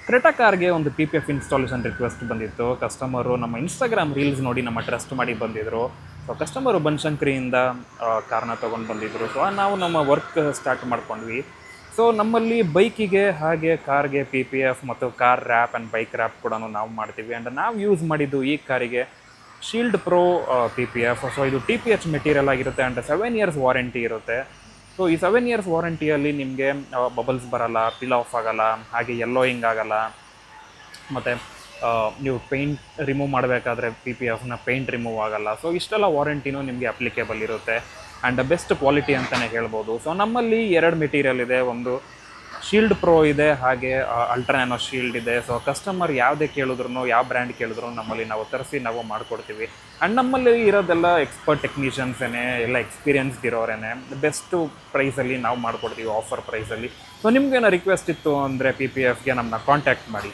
Creta ಕಾರ್ಗೆ ಒಂದು PPF installation request ಬಂದಿತ್ತು. Customer ನಮ್ಮ ಇನ್ಸ್ಟಾಗ್ರಾಮ್ ರೀಲ್ಸ್ ನೋಡಿ ನಮ್ಮ ಟ್ರಸ್ಟ್ ಮಾಡಿ ಬಂದಿದ್ದರು. ಸೊ ಕಸ್ಟಮರು ಬನಶಂಕರಿಯಿಂದ ಕಾರ್ನ ತೊಗೊಂಡು ಬಂದಿದ್ದರು. ಸೊ ನಾವು ನಮ್ಮ ವರ್ಕ್ ಸ್ಟಾರ್ಟ್ ಮಾಡ್ಕೊಂಡ್ವಿ. ಸೊ ನಮ್ಮಲ್ಲಿ ಬೈಕಿಗೆ ಹಾಗೆ ಕಾರ್ಗೆ PPF ಮತ್ತು car wrap and bike wrap ಕೂಡ ನಾವು ಮಾಡ್ತೀವಿ. ಆ್ಯಂಡ್ ನಾವು ಯೂಸ್ ಮಾಡಿದ್ದು ಈ ಕಾರಿಗೆ ಶೀಲ್ಡ್ ಪ್ರೋ PPF. ಸೊ ಇದು TPH ಮೆಟೀರಿಯಲ್ ಆಗಿರುತ್ತೆ ಆ್ಯಂಡ್ 7 ಇಯರ್ಸ್ ವಾರಂಟಿ ಇರುತ್ತೆ. ಸೊ ಈ 7 ಇಯರ್ಸ್ ವಾರಂಟಿಯಲ್ಲಿ ನಿಮಗೆ ಬಬಲ್ಸ್ ಬರಲ್ಲ, ಪಿಲ್ ಆಫ್ ಆಗಲ್ಲ, ಹಾಗೆ ಯೆಲ್ಲೋಯಿಂಗ್ ಆಗಲ್ಲ. ಮತ್ತು ನೀವು ಪೇಂಟ್ ರಿಮೂವ್ ಮಾಡಬೇಕಾದ್ರೆ PPFನ ಪೇಂಟ್ ರಿಮೂವ್ ಆಗಲ್ಲ. ಸೊ ಇಷ್ಟೆಲ್ಲ ವಾರಂಟಿನೂ ನಿಮಗೆ ಅಪ್ಲಿಕೇಬಲ್ ಇರುತ್ತೆ ಆ್ಯಂಡ್ ಬೆಸ್ಟ್ ಕ್ವಾಲಿಟಿ ಅಂತಲೇ ಹೇಳ್ಬೋದು. ಸೊ ನಮ್ಮಲ್ಲಿ 2 ಮೆಟೀರಿಯಲ್ ಇದೆ. ಒಂದು ಶೀಲ್ಡ್ ಪ್ರೋ ಇದೆ, ಹಾಗೆ ಅಲ್ಟ್ರಾ ನ್ಯಾನೋ ಶೀಲ್ಡ್ ಇದೆ. ಸೊ ಕಸ್ಟಮರ್ ಯಾವುದೇ ಕೇಳಿದ್ರು, ಯಾವ ಬ್ರ್ಯಾಂಡ್ ಕೇಳಿದ್ರು ನಮ್ಮಲ್ಲಿ ನಾವು ತರಿಸಿ ನಾವು ಮಾಡಿಕೊಡ್ತೀವಿ. ಆ್ಯಂಡ್ ನಮ್ಮಲ್ಲಿ ಇರೋದೆಲ್ಲ ಎಕ್ಸ್ಪರ್ಟ್ ಟೆಕ್ನಿಷಿಯನ್ಸೇ, ಎಲ್ಲ ಎಕ್ಸ್ಪೀರಿಯನ್ಸ್ಡ್ ಇರೋರೇ. ಬೆಸ್ಟು ಪ್ರೈಸಲ್ಲಿ ನಾವು ಮಾಡಿಕೊಡ್ತೀವಿ, ಆಫರ್ ಪ್ರೈಸಲ್ಲಿ. ಸೊ ನಿಮಗೇನೋ ರಿಕ್ವೆಸ್ಟ್ ಇತ್ತು ಅಂದರೆ PPFಗೆ ನಮ್ಮನ್ನ ಕಾಂಟ್ಯಾಕ್ಟ್ ಮಾಡಿ.